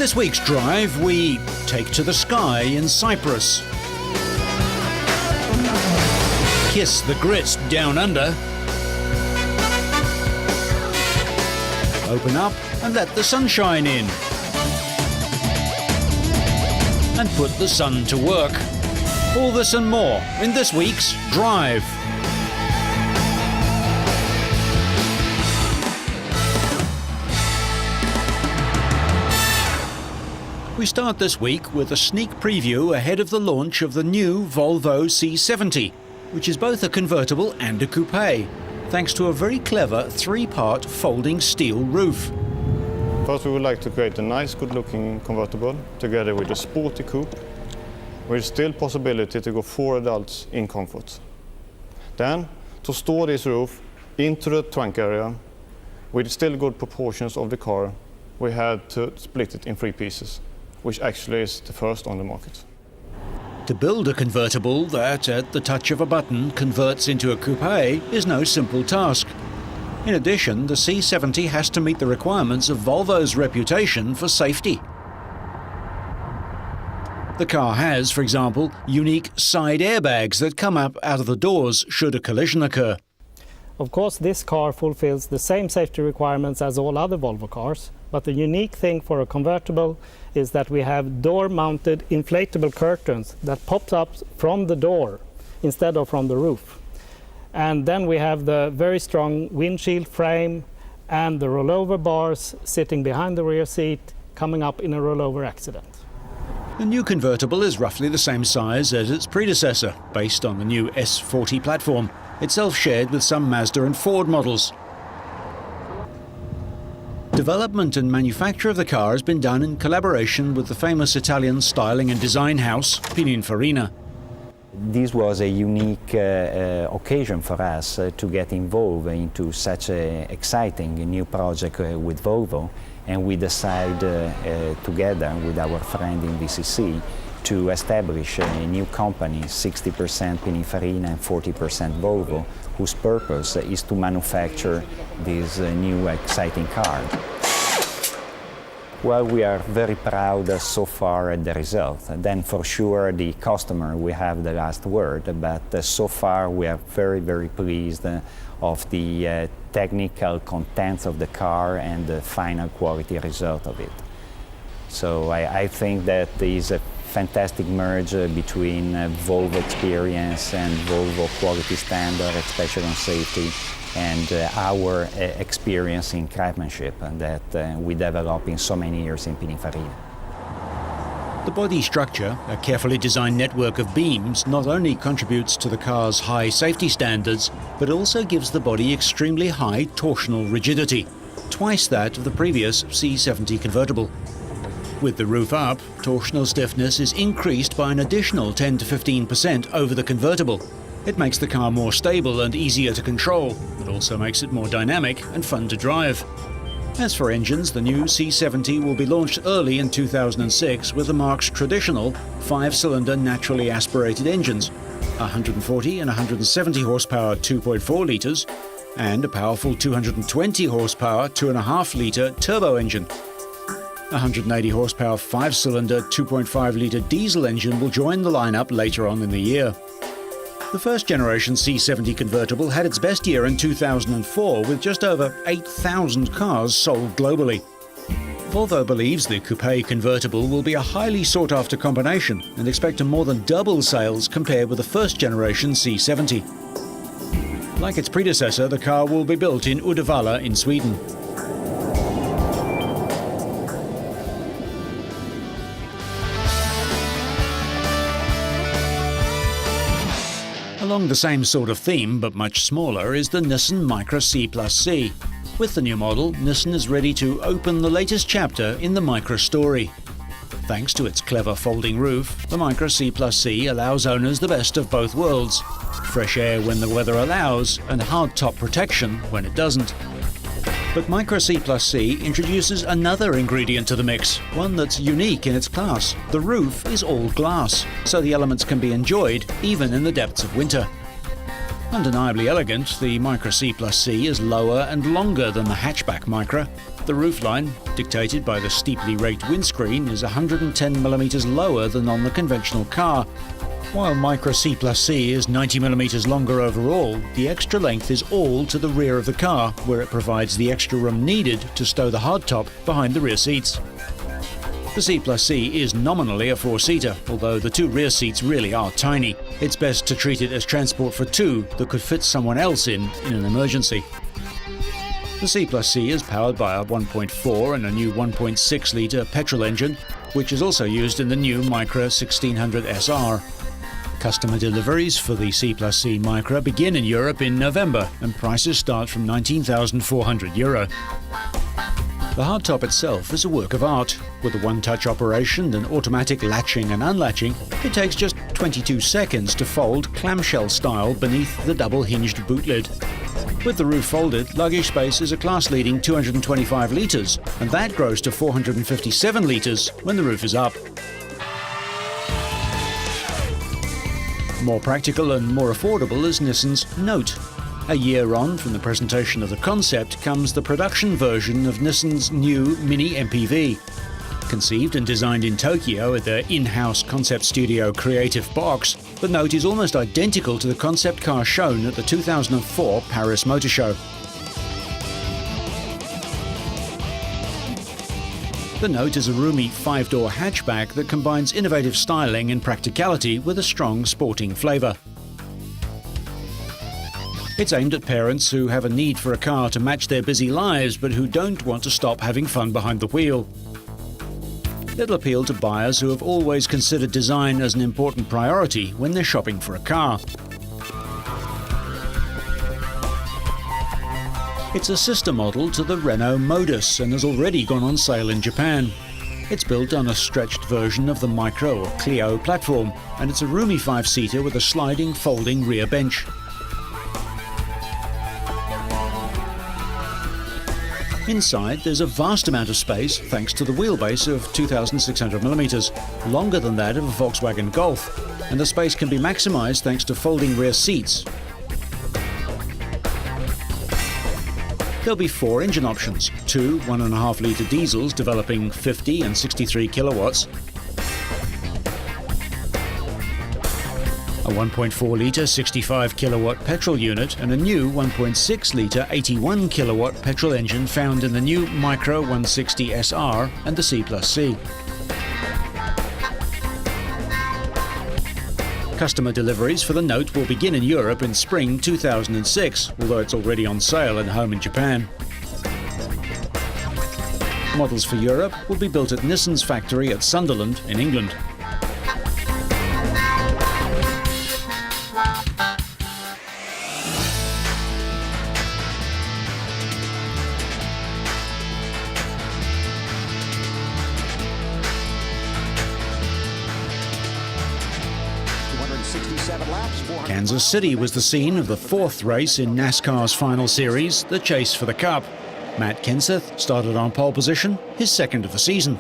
this week's drive, we take to the sky in Cyprus, kiss the grits down under, open up and let the sunshine in, and put the sun to work. All this and more in this week's Drive. We start this week with a sneak preview ahead of the launch of the new Volvo C70, which is both a convertible and a coupe, thanks to a very clever three-part folding steel roof. First, we would like to create a nice, good-looking convertible together with a sporty coupe, with still possibility to go 4 adults in comfort. Then, to store this roof into the trunk area, with still good proportions of the car, we had to split it in 3 pieces, which actually is the first on the market. To build a convertible that, at the touch of a button, converts into a coupe is no simple task. In addition, the C70 has to meet the requirements of Volvo's reputation for safety. The car has, for example, unique side airbags that come up out of the doors should a collision occur. Of course, this car fulfills the same safety requirements as all other Volvo cars, but the unique thing for a convertible is that we have door-mounted inflatable curtains that pops up from the door instead of from the roof. And then we have the very strong windshield frame and the rollover bars sitting behind the rear seat coming up in a rollover accident. The new convertible is roughly the same size as its predecessor, based on the new S40 platform, itself shared with some Mazda and Ford models. Development and manufacture of the car has been done in collaboration with the famous Italian styling and design house, Pininfarina. This was a unique occasion for us to get involved into such an exciting new project with Volvo, and we decided together with our friend in VCC to establish a new company, 60% Pininfarina and 40% Volvo, whose purpose is to manufacture this new exciting car. Well, we are very proud so far at the result. Then for sure the customer will have the last word, but so far we are very, very pleased of the technical contents of the car and the final quality result of it. So I think that there is a fantastic merge between Volvo experience and Volvo quality standard, especially on safety, and our experience in craftsmanship that we developed in so many years in Pininfarina. The body structure, a carefully designed network of beams, not only contributes to the car's high safety standards, but also gives the body extremely high torsional rigidity, twice that of the previous C70 convertible. With the roof up, torsional stiffness is increased by an additional 10 to 15% over the convertible. It makes the car more stable and easier to control. It also makes it more dynamic and fun to drive. As for engines, the new C70 will be launched early in 2006 with the marque's traditional 5-cylinder naturally aspirated engines, 140 and 170 horsepower 2.4 litres, and a powerful 220 horsepower 2.5-litre turbo engine. 180 horsepower 5-cylinder 2.5 litre diesel engine will join the lineup later on in the year. The first generation C70 convertible had its best year in 2004 with just over 8,000 cars sold globally. Volvo believes the coupe convertible will be a highly sought-after combination and expect to more than double sales compared with the first generation C70. Like its predecessor, the car will be built in Uddevalla in Sweden. Along the same sort of theme, but much smaller, is the Nissan Micra C+C. With the new model, Nissan is ready to open the latest chapter in the Micra story. Thanks to its clever folding roof, the Micra C+C allows owners the best of both worlds: fresh air when the weather allows, and hardtop protection when it doesn't. But Micra C+C introduces another ingredient to the mix, one that's unique in its class. The roof is all glass, so the elements can be enjoyed even in the depths of winter. Undeniably elegant, the Micra C+C is lower and longer than the hatchback Micra. The roofline, dictated by the steeply raked windscreen, is 110mm lower than on the conventional car. While Micra C+C is 90mm longer overall, the extra length is all to the rear of the car, where it provides the extra room needed to stow the hardtop behind the rear seats. The C+C is nominally a four-seater, although the two rear seats really are tiny. It's best to treat it as transport for two that could fit someone else in an emergency. The C+C is powered by a 1.4 and a new 1.6-litre petrol engine, which is also used in the new Micra 1600 SR. Customer deliveries for the C+C Micra begin in Europe in November, and prices start from €19,400. The hardtop itself is a work of art. With a one-touch operation and automatic latching and unlatching, it takes just 22 seconds to fold clamshell style beneath the double-hinged boot lid. With the roof folded, luggage space is a class-leading 225 litres, and that grows to 457 litres when the roof is up. More practical and more affordable is Nissan's Note. A year on from the presentation of the concept comes the production version of Nissan's new Mini MPV. Conceived and designed in Tokyo at their in-house concept studio Creative Box, the Note is almost identical to the concept car shown at the 2004 Paris Motor Show. The Note is a roomy five-door hatchback that combines innovative styling and practicality with a strong sporting flavour. It's aimed at parents who have a need for a car to match their busy lives but who don't want to stop having fun behind the wheel. It'll appeal to buyers who have always considered design as an important priority when they're shopping for a car. It's a sister model to the Renault Modus and has already gone on sale in Japan. It's built on a stretched version of the Micra or Clio platform, and it's a roomy five-seater with a sliding, folding rear bench. Inside, there's a vast amount of space thanks to the wheelbase of 2,600mm, longer than that of a Volkswagen Golf, and the space can be maximised thanks to folding rear seats. There'll be four engine options, two 1.5-litre diesels developing 50 and 63 kilowatts, a 1.4-litre 65-kilowatt petrol unit, and a new 1.6-litre 81-kilowatt petrol engine found in the new Micra 160 SR and the C+C. Customer deliveries for the Note will begin in Europe in spring 2006, although it's already on sale at home in Japan. Models for Europe will be built at Nissan's factory at Sunderland in England. Kansas City was the scene of the fourth race in NASCAR's final series, the Chase for the Cup. Matt Kenseth started on pole position, his second of the season.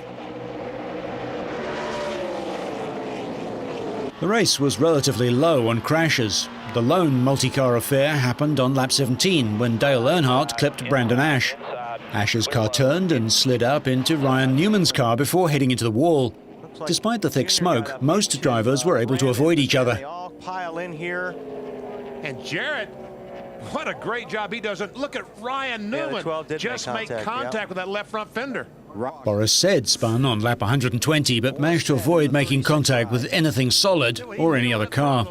The race was relatively low on crashes. The lone multi-car affair happened on lap 17 when Dale Earnhardt clipped Brandon Ash. Ash's car turned and slid up into Ryan Newman's car before heading into the wall. Despite the thick smoke, most drivers were able to avoid each other. They all pile in here. And Jarrett, what a great job he does. Look at Ryan Newman just make contact with that left front fender. Boris Said spun on lap 120 but managed to avoid making contact with anything solid or any other car.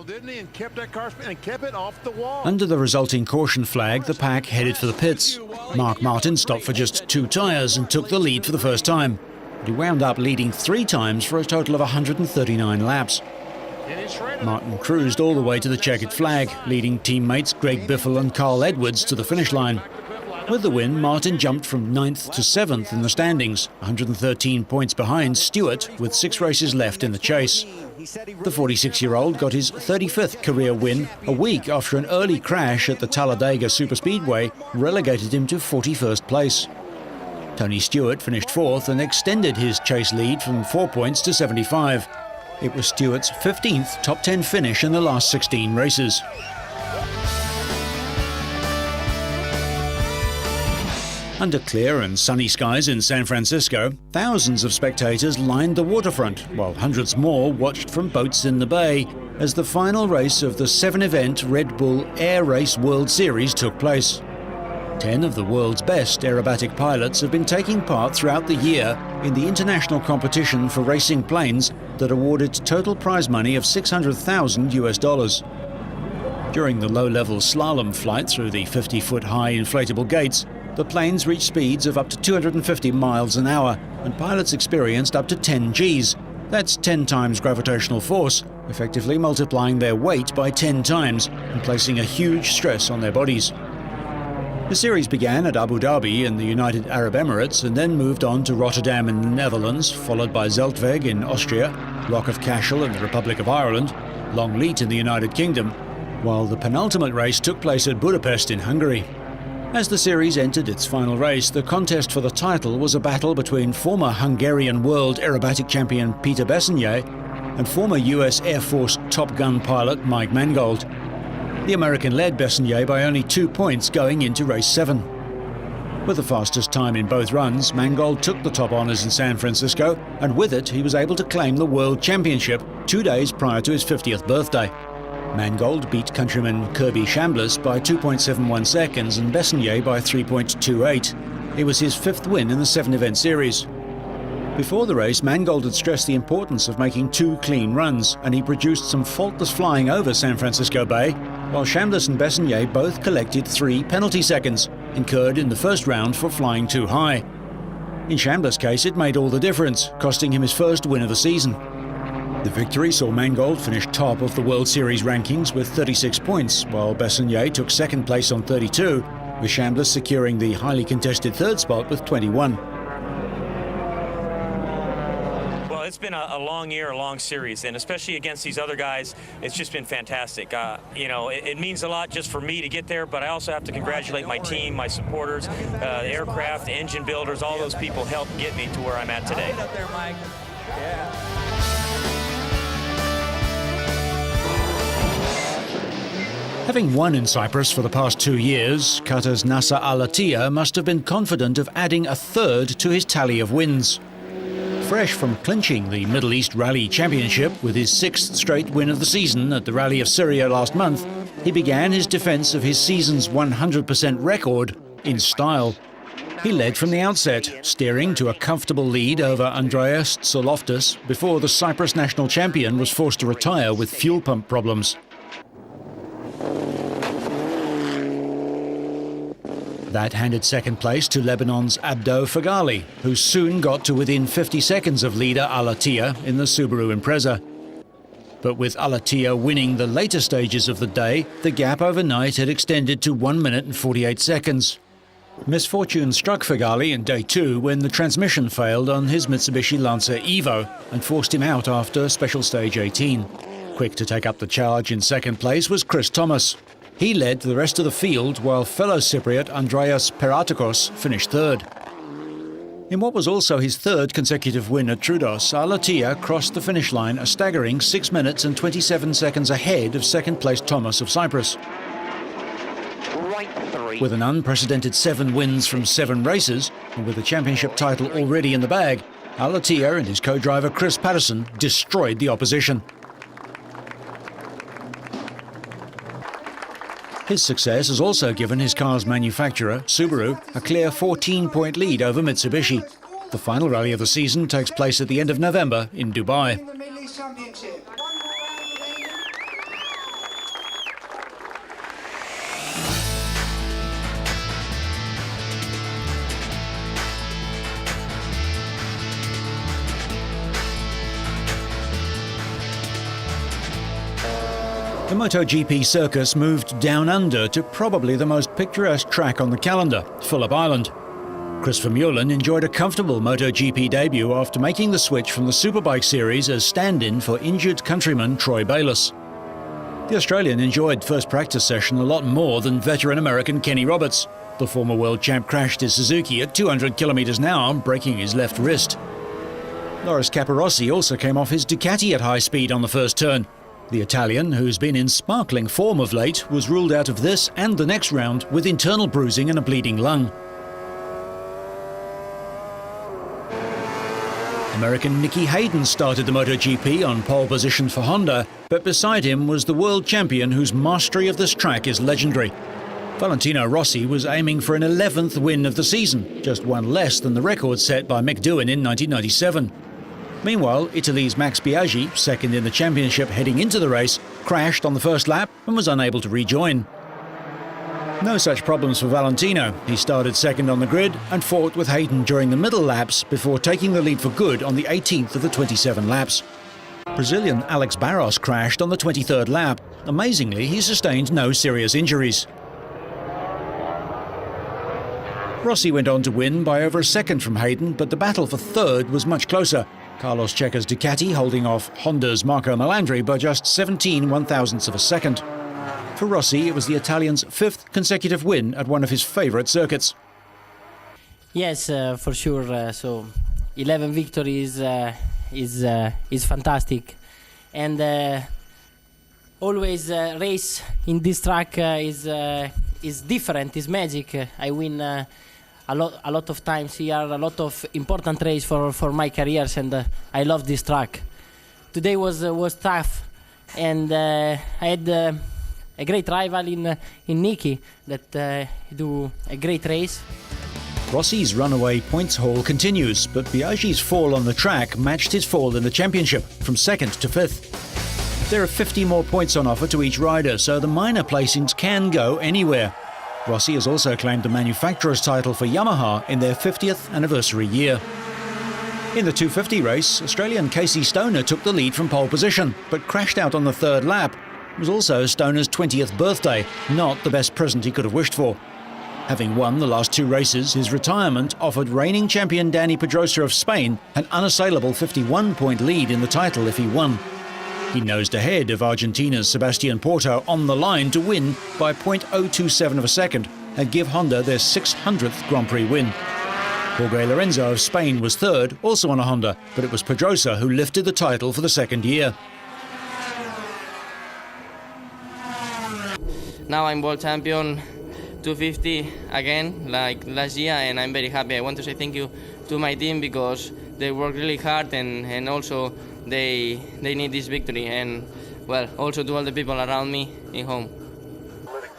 Under the resulting caution flag, the pack headed for the pits. Mark Martin stopped for just 2 tyres and took the lead for the first time. But he wound up leading 3 times for a total of 139 laps. Martin cruised all the way to the checkered flag, leading teammates Greg Biffle and Carl Edwards to the finish line. With the win, Martin jumped from 9th to 7th in the standings, 113 points behind Stewart with 6 races left in the chase. The 46-year-old got his 35th career win a week after an early crash at the Talladega Superspeedway relegated him to 41st place. Tony Stewart finished 4th and extended his chase lead from 4 points to 75. It was Stewart's 15th top 10 finish in the last 16 races. Under clear and sunny skies in San Francisco, thousands of spectators lined the waterfront, while hundreds more watched from boats in the bay as the final race of the 7-event Red Bull Air Race World Series took place. 10 of the world's best aerobatic pilots have been taking part throughout the year in the international competition for racing planes that awarded total prize money of $600,000. During the low-level slalom flight through the 50-foot-high inflatable gates, the planes reached speeds of up to 250 miles an hour, and pilots experienced up to 10 Gs. That's 10 times gravitational force, effectively multiplying their weight by 10 times and placing a huge stress on their bodies. The series began at Abu Dhabi in the United Arab Emirates and then moved on to Rotterdam in the Netherlands, followed by Zeltweg in Austria, Rock of Cashel in the Republic of Ireland, Longleat in the United Kingdom, while the penultimate race took place at Budapest in Hungary. As the series entered its final race, the contest for the title was a battle between former Hungarian world aerobatic champion Peter Bessenay and former US Air Force Top Gun pilot Mike Mangold. The American led Bessenay by only 2 points going into race 7. With the fastest time in both runs, Mangold took the top honours in San Francisco, and with it he was able to claim the World Championship 2 days prior to his 50th birthday. Mangold beat countryman Kirby Chambliss by 2.71 seconds and Bessenay by 3.28. It was his 5th win in the 7-event series. Before the race, Mangold had stressed the importance of making 2 clean runs, and he produced some faultless flying over San Francisco Bay, while Chambliss and Bessenay both collected 3 penalty seconds, incurred in the first round for flying too high. In Chambliss' case, it made all the difference, costing him his first win of the season. The victory saw Mangold finish top of the World Series rankings with 36 points, while Bessenay took second place on 32, with Chambliss securing the highly contested 3rd spot with 21. Well, it's been a long year, a long series, and especially against these other guys, it's just been fantastic. It means a lot just for me to get there, but I also have to congratulate my team, my supporters, the aircraft, the engine builders, all those people helped get me to where I'm at today. Up there, Mike. Yeah. Having won in Cyprus for the past 2 years, Qatar's Nasser Al-Attiyah must have been confident of adding a 3rd to his tally of wins. Fresh from clinching the Middle East Rally Championship with his 6th straight win of the season at the Rally of Syria last month, he began his defence of his season's 100% record in style. He led from the outset, steering to a comfortable lead over Andreas Tsoloftas before the Cyprus national champion was forced to retire with fuel pump problems. That handed second place to Lebanon's Abdo Fagali, who soon got to within 50 seconds of leader Al-Attiyah in the Subaru Impreza. But with Al-Attiyah winning the later stages of the day, the gap overnight had extended to 1 minute and 48 seconds. Misfortune struck Fagali in day 2 when the transmission failed on his Mitsubishi Lancer Evo and forced him out after special stage 18. Quick to take up the charge in second place was Chris Thomas. He led the rest of the field, while fellow Cypriot Andreas Peratakos finished 3rd. In what was also his 3rd consecutive win at Troodos, Al-Attiyah crossed the finish line a staggering 6 minutes and 27 seconds ahead of second-place Thomas of Cyprus. With an unprecedented 7 wins from 7 races, and with the championship title already in the bag, Al-Attiyah and his co-driver Chris Patterson destroyed the opposition. His success has also given his car's manufacturer, Subaru, a clear 14-point lead over Mitsubishi. The final rally of the season takes place at the end of November in Dubai. The MotoGP circus moved down under to probably the most picturesque track on the calendar, Phillip Island. Chris Vermeulen enjoyed a comfortable MotoGP debut after making the switch from the Superbike series as stand-in for injured countryman Troy Bayliss. The Australian enjoyed first practice session a lot more than veteran American Kenny Roberts. The former world champ crashed his Suzuki at 200 km an hour, breaking his left wrist. Loris Capirossi also came off his Ducati at high speed on the first turn. The Italian, who's been in sparkling form of late, was ruled out of this and the next round with internal bruising and a bleeding lung. American Nicky Hayden started the MotoGP on pole position for Honda, but beside him was the world champion whose mastery of this track is legendary. Valentino Rossi was aiming for an 11th win of the season, just one less than the record set by Mick Doohan in 1997. Meanwhile, Italy's Max Biaggi, second in the championship heading into the race, crashed on the first lap and was unable to rejoin. No such problems for Valentino. He started second on the grid and fought with Hayden during the middle laps before taking the lead for good on the 18th of the 27 laps. Brazilian Alex Barros crashed on the 23rd lap. Amazingly, he sustained no serious injuries. Rossi went on to win by over a second from Hayden, but the battle for third was much closer. Carlos Checa's Ducati holding off Honda's Marco Melandri by just 17 one-thousandths of a second. For Rossi, it was the Italian's 5th consecutive win at one of his favourite circuits. Yes, for sure. So 11 victories is fantastic, and always race in this track is different. Is magic. I win a lot of times here, a lot of important race for my careers, and I love this track. Today was tough, and I had a great rival in Nicky that do a great race. Rossi's runaway points haul continues, but Biaggi's fall on the track matched his fall in the championship, from 2nd to 5th. There are 50 more points on offer to each rider, so the minor placings can go anywhere. Rossi has also claimed the manufacturer's title for Yamaha in their 50th anniversary year. In the 250 race, Australian Casey Stoner took the lead from pole position, but crashed out on the 3rd lap. It was also Stoner's 20th birthday, not the best present he could have wished for. Having won the last 2 races, his retirement offered reigning champion Dani Pedrosa of Spain an unassailable 51-point lead in the title if he won. He nosed ahead of Argentina's Sebastian Porto on the line to win by 0.027 of a second and give Honda their 600th Grand Prix win. Jorge Lorenzo of Spain was 3rd, also on a Honda, but it was Pedrosa who lifted the title for the 2nd year. Now I'm world champion 250 again, like last year, and I'm very happy. I want to say thank you to my team because they work really hard, and also they need this victory, and well, also to all the people around me in home.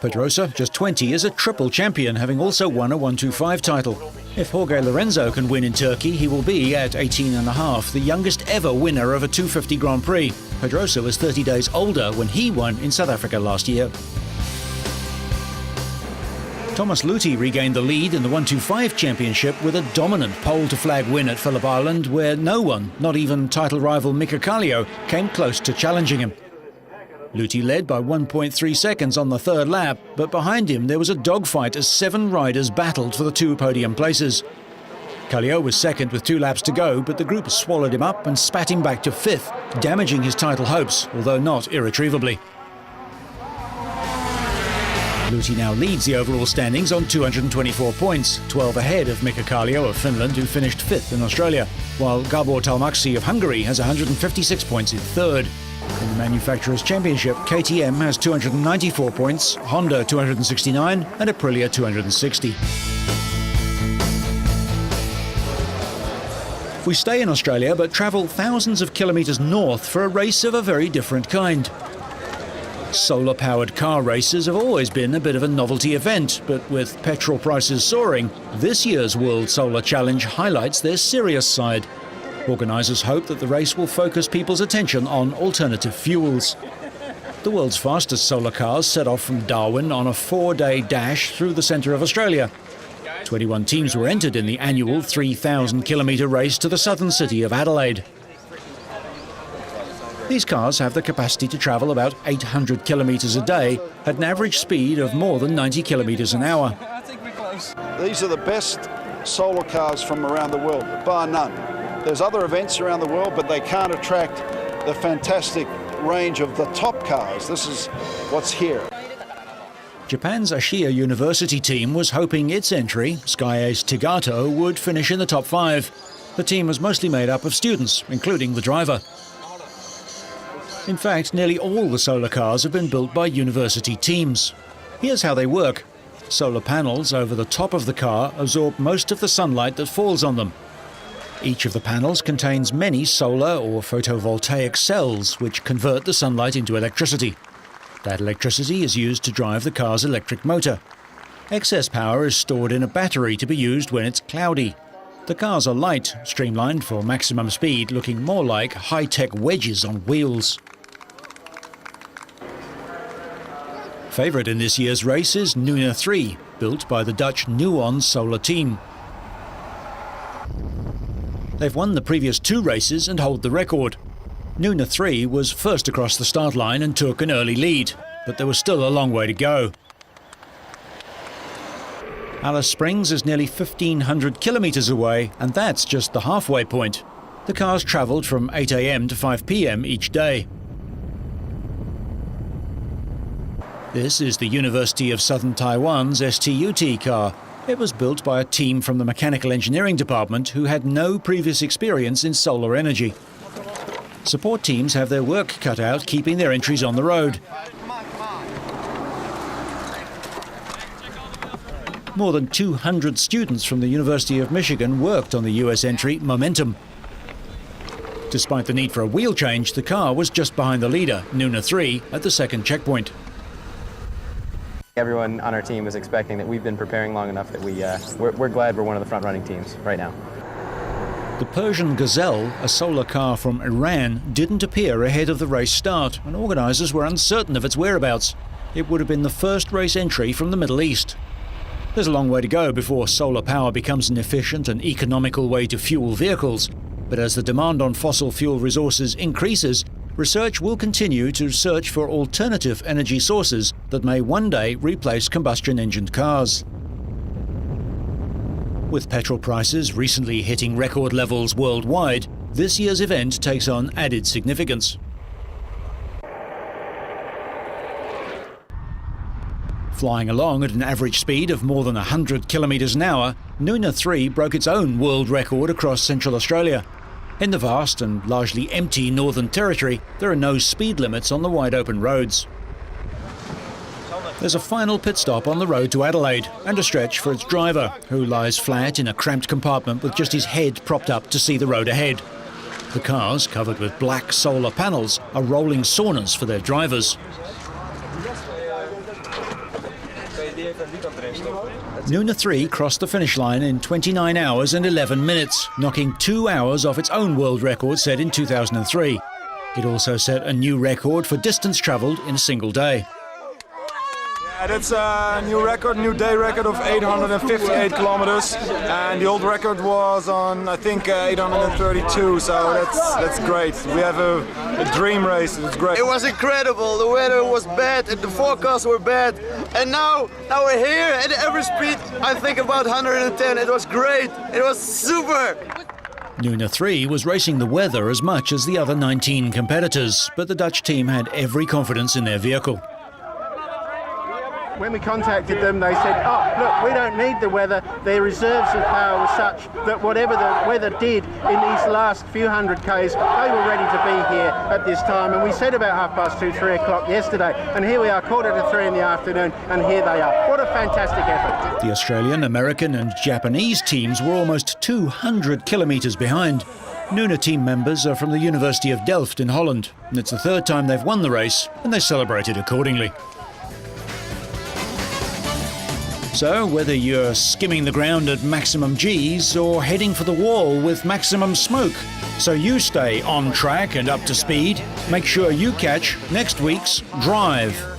Pedrosa, just 20, is a triple champion, having also won a 125 title. If Jorge Lorenzo can win in Turkey, he will be, at 18 and a half, the youngest ever winner of a 250 Grand Prix. Pedrosa was 30 days older when he won in South Africa last year. Thomas Luthi regained the lead in the 125 championship with a dominant pole-to-flag win at Phillip Island, where no one, not even title rival Mika Kallio, came close to challenging him. Luthi led by 1.3 seconds on the 3rd lap, but behind him there was a dogfight as 7 riders battled for the 2 podium places. Kallio was 2nd with 2 laps to go, but the group swallowed him up and spat him back to 5th, damaging his title hopes, although not irretrievably. Luthi now leads the overall standings on 224 points, 12 ahead of Mika Kallio of Finland, who finished 5th in Australia, while Gabor Talmaksi of Hungary has 156 points in 3rd. In the Manufacturers' Championship, KTM has 294 points, Honda 269 and Aprilia 260. We stay in Australia but travel thousands of kilometres north for a race of a very different kind. Solar-powered car races have always been a bit of a novelty event, but with petrol prices soaring, this year's World Solar Challenge highlights their serious side. Organisers hope that the race will focus people's attention on alternative fuels. The world's fastest solar cars set off from Darwin on a 4-day dash through the centre of Australia. 21 teams were entered in the annual 3,000-kilometre race to the southern city of Adelaide. These cars have the capacity to travel about 800 kilometres a day at an average speed of more than 90 kilometres an hour. These are the best solar cars from around the world, bar none. There's other events around the world, but they can't attract the fantastic range of the top cars. This is what's here. Japan's Ashiya University team was hoping its entry, Sky Ace Tagato, would finish in the top 5. The team was mostly made up of students, including the driver. In fact, nearly all the solar cars have been built by university teams. Here's how they work. Solar panels over the top of the car absorb most of the sunlight that falls on them. Each of the panels contains many solar or photovoltaic cells which convert the sunlight into electricity. That electricity is used to drive the car's electric motor. Excess power is stored in a battery to be used when it's cloudy. The cars are light, streamlined for maximum speed, looking more like high-tech wedges on wheels. Favourite in this year's race is Nuna 3, built by the Dutch Nuon Solar team. They've won the previous 2 races and hold the record. Nuna 3 was first across the start line and took an early lead, but there was still a long way to go. Alice Springs is nearly 1,500 kilometres away, and that's just the halfway point. The cars travelled from 8 a.m. to 5 p.m. each day. This is the University of Southern Taiwan's STUT car. It was built by a team from the Mechanical Engineering Department who had no previous experience in solar energy. Support teams have their work cut out keeping their entries on the road. More than 200 students from the University of Michigan worked on the US entry Momentum. Despite the need for a wheel change, the car was just behind the leader, Nuna 3, at the second checkpoint. Everyone on our team was expecting that we've been preparing long enough that we're glad we're one of the front-running teams right now. The Persian Gazelle, a solar car from Iran, didn't appear ahead of the race start, and organisers were uncertain of its whereabouts. It would have been the first race entry from the Middle East. There's a long way to go before solar power becomes an efficient and economical way to fuel vehicles, but as the demand on fossil fuel resources increases, research will continue to search for alternative energy sources that may one day replace combustion-engined cars. With petrol prices recently hitting record levels worldwide, this year's event takes on added significance. Flying along at an average speed of more than 100 kilometres an hour, Nuna 3 broke its own world record across Central Australia. In the vast and largely empty Northern Territory, there are no speed limits on the wide-open roads. There's a final pit stop on the road to Adelaide, and a stretch for its driver, who lies flat in a cramped compartment with just his head propped up to see the road ahead. The cars, covered with black solar panels, are rolling saunas for their drivers. Nuna 3 crossed the finish line in 29 hours and 11 minutes, knocking 2 hours off its own world record set in 2003. It also set a new record for distance travelled in a single day. Yeah, that's a new record, new day record of 858 kilometers, and the old record was on, I think, 832, so that's great. We have a dream race, it's great. It was incredible, the weather was bad and the forecasts were bad, and now we're here at every speed, I think about 110, it was great, it was super! Nuna 3 was racing the weather as much as the other 19 competitors, but the Dutch team had every confidence in their vehicle. When we contacted them, they said, oh, look, we don't need the weather. Their reserves of power were such that whatever the weather did in these last few hundred Ks, they were ready to be here at this time. And we said about 2:30, 3 o'clock yesterday, and here we are, 2:45 in the afternoon, and here they are. What a fantastic effort. The Australian, American and Japanese teams were almost 200 kilometres behind. Nuna team members are from the University of Delft in Holland, and it's the third time they've won the race, and they celebrated accordingly. So, whether you're skimming the ground at maximum Gs or heading for the wall with maximum smoke, so you stay on track and up to speed, make sure you catch next week's Drive.